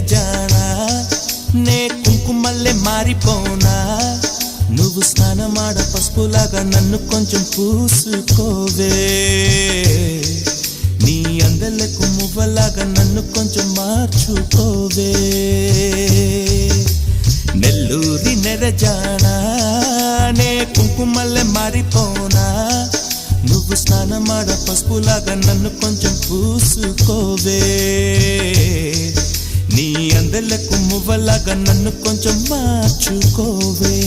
నెరజానా నే కుంకుమల్లే మారిపోనా నువ్వు స్నానమాడ పసుపులాగా నన్ను కొంచెం పూసుకోవే నీ అందలకు మువ్వలాగా నన్ను కొంచెం మార్చుకోవే నెల్లూరి నెరజానా నే కుంకుమల్లే మారిపోనా నువ్వు స్నానమాడ పసుపులాగా నన్ను కొంచెం పూసుకోవే నీ అందలకు మువ్వలాగా నన్ను కొంచెం మార్చుకోవే